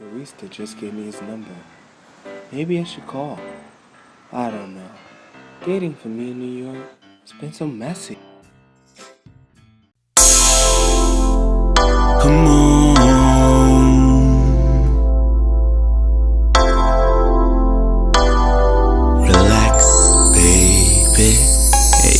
barista just gave me his number. Maybe I should call. I don't know. Dating for me in New York has been so messy. Come on, relax, baby. Hey.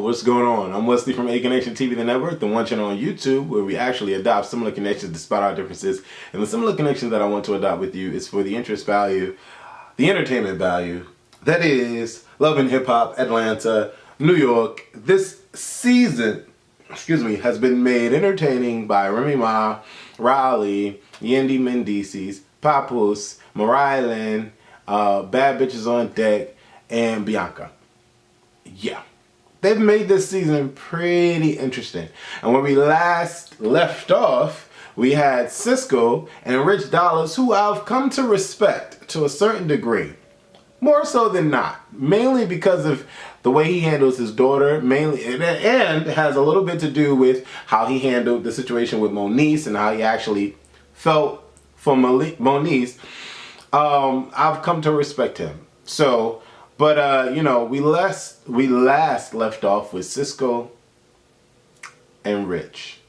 What's going on? I'm Wesley from A Connection TV, the network, the one channel on YouTube where we actually adopt similar connections despite our differences. And the similar connections that I want to adopt with you is for the interest value, the entertainment value. That is Love and Hip Hop, Atlanta, New York. This season, has been made entertaining by Remy Ma, Rah Ali, Yandy Mendices, Papoose, MariahLynn, Bad Bitches on Deck, and Bianca. Yeah. They've made this season pretty interesting. And when we last left off, we had Cisco and Rich Dollars, who I've come to respect to a certain degree. More so than not. Mainly because of the way he handles his daughter. Mainly, and has a little bit to do with how he handled the situation with Moniece and how he actually felt for Moniece. I've come to respect him. So... But, we last left off with Cisco and Rich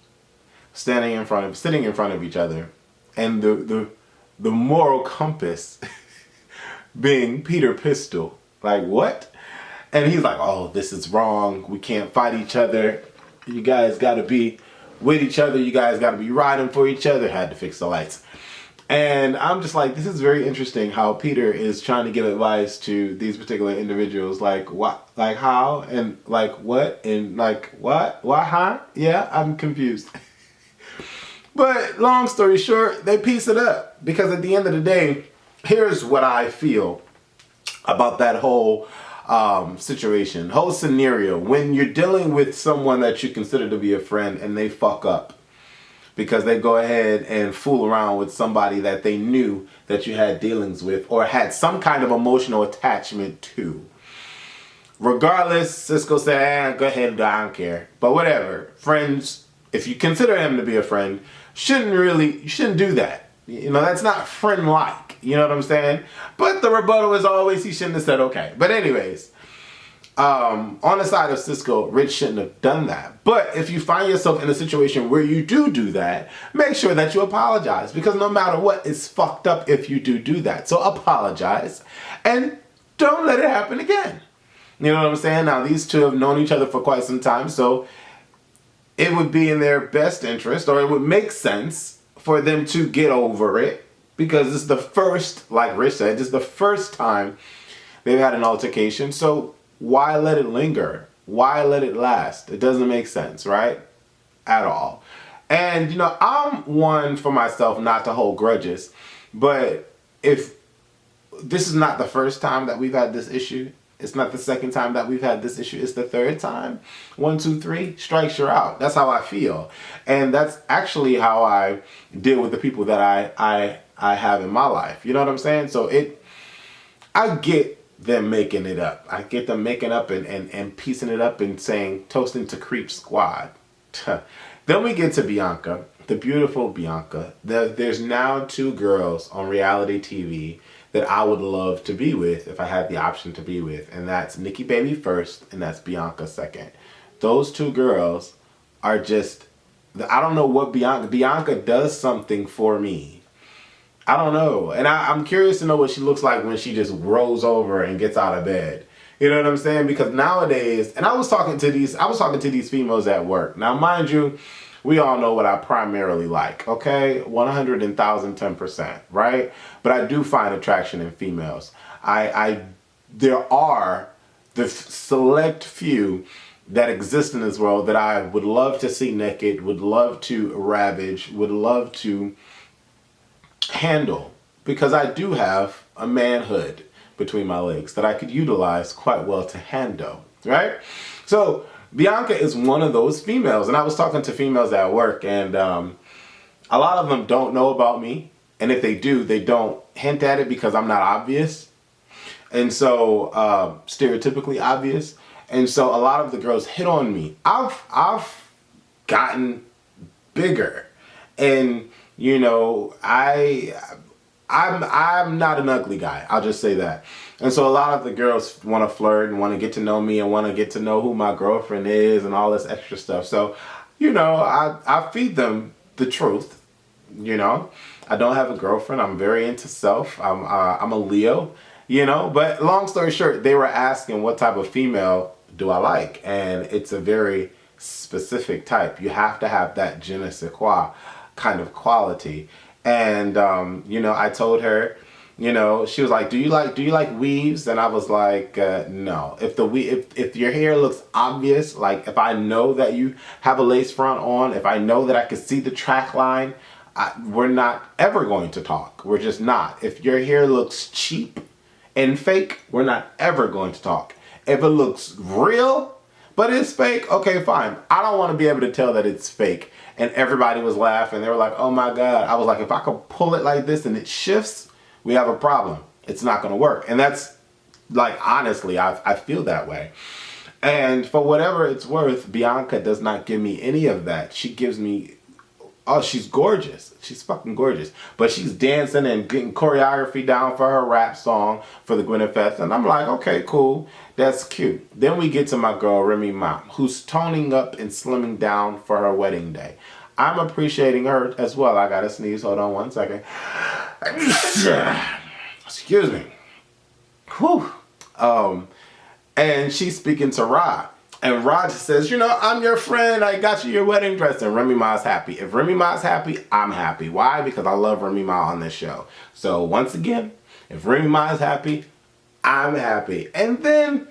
sitting in front of each other, and the moral compass being Peter Pistol. Like, what? And he's like, oh, this is wrong. We can't fight each other. You guys got to be with each other. You guys got to be riding for each other. Had to fix the lights. And I'm just like, this is very interesting how Peter is trying to give advice to these particular individuals. Like, what? Like, how? And, like, what? And, like, what? Why, huh? Yeah, I'm confused. But, long story short, they piece it up. Because at the end of the day, here's what I feel about that whole situation, whole scenario. When you're dealing with someone that you consider to be a friend and they fuck up, because they go ahead and fool around with somebody that they knew that you had dealings with or had some kind of emotional attachment to. Regardless, Cisco said, go ahead, I don't care. But whatever. Friends, if you consider him to be a friend, you shouldn't do that. That's not friend-like. You know what I'm saying? But the rebuttal is always, he shouldn't have said okay. But anyways, on the side of Cisco, Rich shouldn't have done that. But if you find yourself in a situation where you do that, make sure that you apologize. Because no matter what, it's fucked up if you do that. So apologize and don't let it happen again. You know what I'm saying? Now, these two have known each other for quite some time, so it would be in their best interest, or it would make sense for them to get over it. Because it's the first, like Rich said, it's the first time they've had an altercation. So why let it linger? Why let it last? It doesn't make sense, right? At all. And, I'm one for myself not to hold grudges. But if this is not the first time that we've had this issue, it's not the second time that we've had this issue, it's the third time. 1, 2, 3, strikes, you're out. That's how I feel. And that's actually how I deal with the people that I have in my life. You know what I'm saying? So I get them making it up. I get them making up and piecing it up and saying, toasting to Creep Squad. Then we get to Bianca, the beautiful Bianca. There's now 2 girls on reality TV that I would love to be with if I had the option to be with. And that's Nikki Baby first, and that's Bianca second. Those 2 girls are just, I don't know what Bianca does something for me. I don't know. And I'm curious to know what she looks like when she just rolls over and gets out of bed. You know what I'm saying? Because nowadays, and I was talking to these females at work. Now, mind you, we all know what I primarily like, okay? 110%, right? But I do find attraction in females. There are the select few that exist in this world that I would love to see naked, would love to ravage, would love to handle, because I do have a manhood between my legs that I could utilize quite well to handle, right? So Bianca is one of those females. And I was talking to females at work, and a lot of them don't know about me. And if they do, they don't hint at it because I'm not obvious. And so, stereotypically obvious. And so a lot of the girls hit on me. I've gotten bigger. And, you know, I'm not an ugly guy. I'll just say that. And so a lot of the girls want to flirt and want to get to know me and want to get to know who my girlfriend is and all this extra stuff. So, you know, I feed them the truth. You know, I don't have a girlfriend. I'm very into self. I'm a Leo, you know, but long story short, they were asking what type of female do I like? And it's a very specific type. You have to have that je ne sais quoi kind of quality. And, you know, I told her, you know, she was like, do you like weaves? And I was like, no. If your hair looks obvious, like if I know that you have a lace front on, if I know that I can see the track line, we're not ever going to talk. We're just not. If your hair looks cheap and fake, we're not ever going to talk. If it looks real, but it's fake, okay, fine. I don't want to be able to tell that it's fake. And everybody was laughing. They were like, oh my God. I was like, if I could pull it like this and it shifts, we have a problem. It's not going to work. And that's like, honestly, I feel that way. And for whatever it's worth, Bianca does not give me any of that. She gives me, oh, she's gorgeous. She's fucking gorgeous. But she's dancing and getting choreography down for her rap song for the Gwinin Fest. And I'm like, okay, cool. That's cute. Then we get to my girl, Remy Ma, who's toning up and slimming down for her wedding day. I'm appreciating her as well. I gotta sneeze. Hold on one second. Excuse me. Whew. And she's speaking to Rah. And Rah just says, you know, I'm your friend. I got you your wedding dress. And Remy Ma's happy. If Remy Ma's happy, I'm happy. Why? Because I love Remy Ma on this show. So once again, if Remy Ma is happy, I'm happy. And then,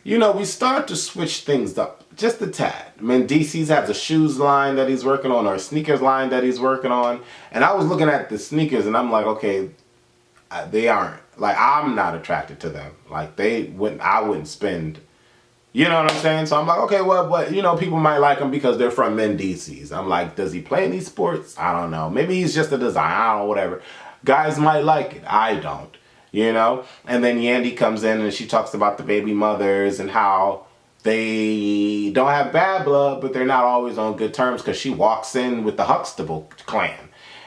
you know, we start to switch things up just a tad. Mendices has a shoes line that he's working on, or a sneakers line that he's working on. And I was looking at the sneakers and I'm like, okay, they aren't. Like, I'm not attracted to them. Like, I wouldn't spend, you know what I'm saying? So I'm like, okay, well, but, you know, people might like him because they're from Mendices. I'm like, does he play any sports? I don't know. Maybe he's just a designer. I don't know, whatever. Guys might like it. I don't. You know? And then Yandy comes in and she talks about the baby mothers and how they don't have bad blood, but they're not always on good terms because she walks in with the Huxtable clan.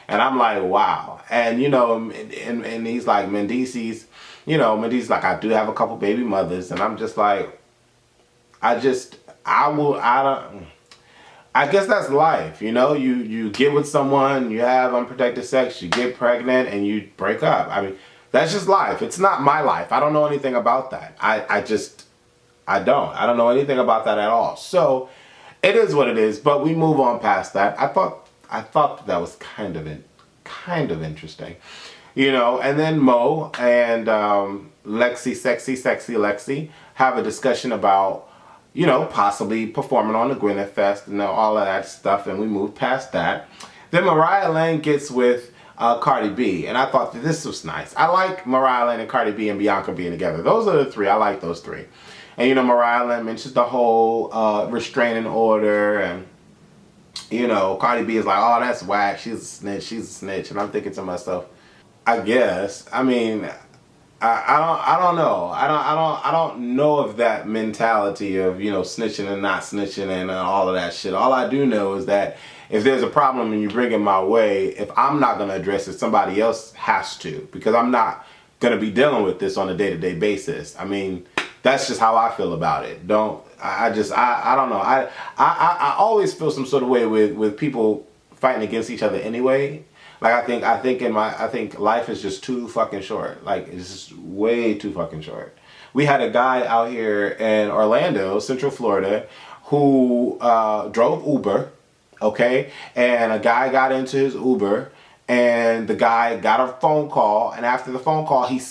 And I'm like, wow. And, you know, and he's like, Mendices, you know, Mendices like, I do have a couple baby mothers. And I'm just like, I guess that's life, you know? You get with someone, you have unprotected sex, you get pregnant, and you break up. I mean, that's just life. It's not my life. I don't know anything about that. I don't know anything about that at all. So it is what it is, but we move on past that. I thought that was kind of interesting. You know, and then Mo and Lexi, sexy Lexi, have a discussion about, you know, possibly performing on the Gwinin Fest and all of that stuff, and we move past that. Then MariahLynn gets with Cardi B, and I thought that this was nice. I like MariahLynn and Cardi B and Bianca being together. Those are the three. I like those three. And, you know, MariahLynn mentions the whole restraining order, and, you know, Cardi B is like, oh, that's whack. She's a snitch. And I'm thinking to myself, I guess. I mean, I don't know. I don't know of that mentality of, you know, snitching and not snitching and all of that shit. All I do know is that if there's a problem and you bring it my way, if I'm not going to address it, somebody else has to, because I'm not going to be dealing with this on a day-to-day basis. I mean, that's just how I feel about it. I don't know. I always feel some sort of way with people fighting against each other anyway. Like, I think life is just too fucking short. Like, it's just way too fucking short. We had a guy out here in Orlando, Central Florida, who drove Uber, okay? And a guy got into his Uber, and the guy got a phone call, and after the phone call, he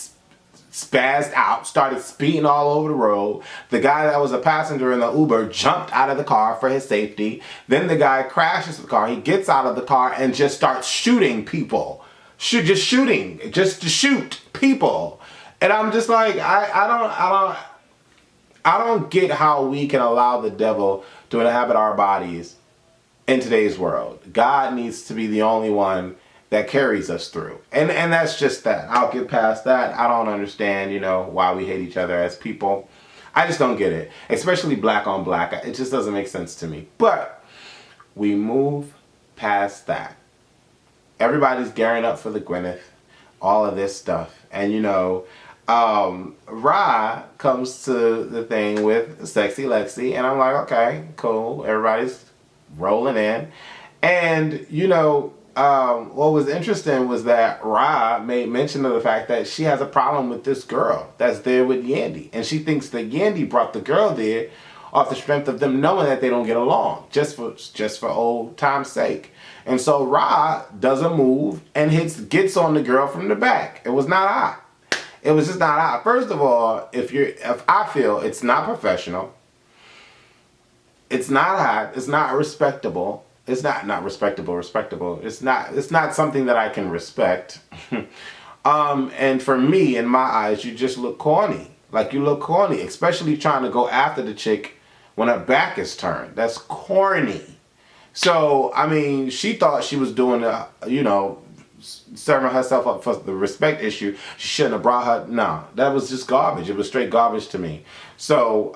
spazzed out, started speeding all over the road. The guy that was a passenger in the Uber jumped out of the car for his safety. Then the guy crashes the car. He gets out of the car and just starts shooting people. Just to shoot people. And I'm just like, I I don't get how we can allow the devil to inhabit our bodies in today's world. God needs to be the only one that carries us through. And that's just that. I'll get past that. I don't understand, why we hate each other as people. I just don't get it. Especially black on black. It just doesn't make sense to me. But we move past that. Everybody's gearing up for the Gwyneth. All of this stuff. And Rah comes to the thing with Sexy Lexi, and I'm like, okay, cool. Everybody's rolling in. And, what was interesting was that Rah made mention of the fact that she has a problem with this girl that's there with Yandy. And she thinks that Yandy brought the girl there off the strength of them knowing that they don't get along, just for old time's sake. And so Rah does a move and gets on the girl from the back. It was not hot. It was just not hot. First of all, if I feel it's not professional, it's not hot, it's not respectable. It's not respectable. It's not something that I can respect. And for me, in my eyes, you just look corny. Like, you look corny, especially trying to go after the chick when her back is turned. That's corny. So, I mean, she thought she was doing, serving herself up for the respect issue. She shouldn't have brought her. No, that was just garbage. It was straight garbage to me. So,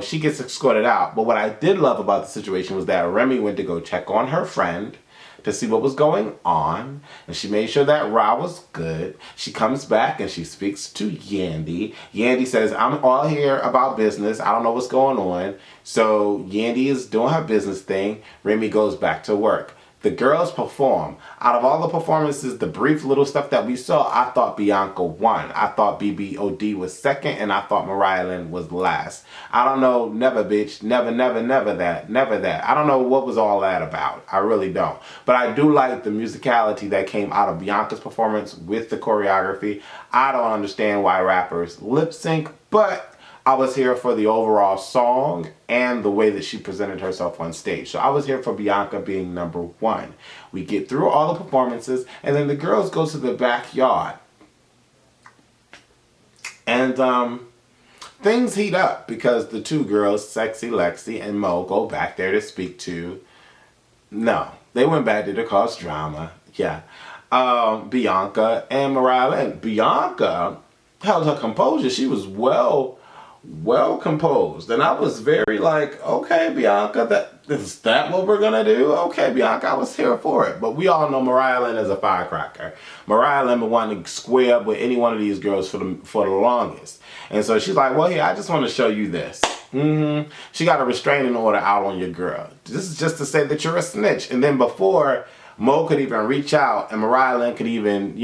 she gets escorted out. But what I did love about the situation was that Remy went to go check on her friend to see what was going on. And she made sure that Rah was good. She comes back and she speaks to Yandy. Yandy says, I'm all here about business. I don't know what's going on. So Yandy is doing her business thing. Remy goes back to work. The girls perform. Out of all the performances, the brief little stuff that we saw, I thought Bianca won. I thought BBOD was second, and I thought MariahLynn was last. I don't know, never, bitch. Never that. Never that. I don't know what was all that about. I really don't. But I do like the musicality that came out of Bianca's performance with the choreography. I don't understand why rappers lip sync, but I was here for the overall song and the way that she presented herself on stage. So I was here for Bianca being number one. We get through all the performances, and then the girls go to the backyard. And things heat up because the two girls, Sexy Lexi and Mo, go back there to speak to... No, they went back there to cause drama. Yeah. Bianca and MariahLynn. Bianca held her composure. She was well composed, and I was very like, okay, Bianca, is that what we're gonna do? Okay, Bianca, I was here for it. But we all know MariahLynn is a firecracker. MariahLynn been wanting to square up with any one of these girls for the longest, and so she's like, well, here, I just want to show you this. She got a restraining order out on your girl. This is just to say that you're a snitch. And then before Mo could even reach out and MariahLynn could even,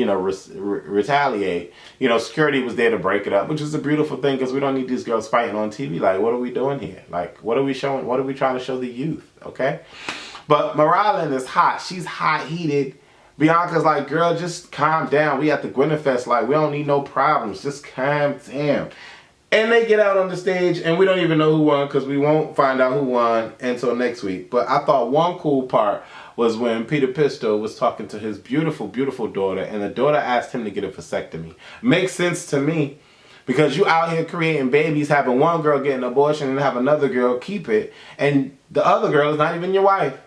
retaliate, security was there to break it up, which is a beautiful thing because we don't need these girls fighting on TV. Like, what are we doing here? Like, what are we showing? What are we trying to show the youth? Okay? But MariahLynn is hot. She's hot-heated. Bianca's like, girl, just calm down. We at the Gwinin Fest. Like, we don't need no problems. Just calm down. And they get out on the stage, and we don't even know who won because we won't find out who won until next week. But I thought one cool part was when Peter Pisto was talking to his beautiful, beautiful daughter, and the daughter asked him to get a vasectomy. Makes sense to me, because you out here creating babies, having one girl get an abortion and have another girl keep it, and the other girl is not even your wife.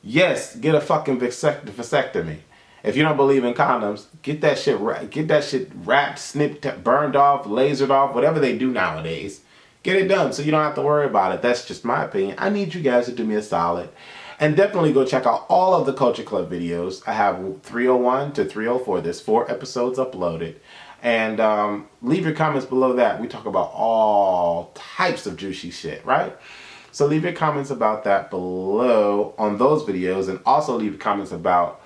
Yes, get a fucking vasectomy. If you don't believe in condoms, get that shit wrapped, snipped, burned off, lasered off, whatever they do nowadays. Get it done so you don't have to worry about it. That's just my opinion. I need you guys to do me a solid. And definitely go check out all of the Culture Club videos. I have 301 to 304. There's 4 episodes uploaded. And leave your comments below that. We talk about all types of juicy shit, right? So leave your comments about that below on those videos. And also leave comments about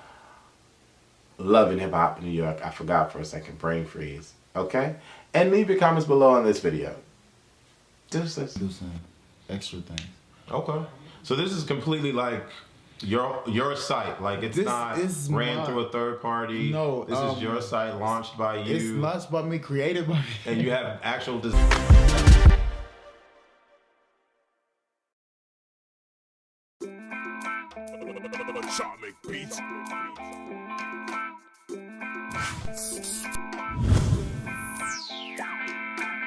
Love and Hip Hop in New York. I forgot for a second. Brain freeze. Okay? And leave your comments below on this video. Do some extra things. Okay. So this is completely like your site. Like it's not ran through a third party. No. This is your site launched by you. It's launched by me, created by me. And you have actual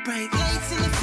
Break legs in the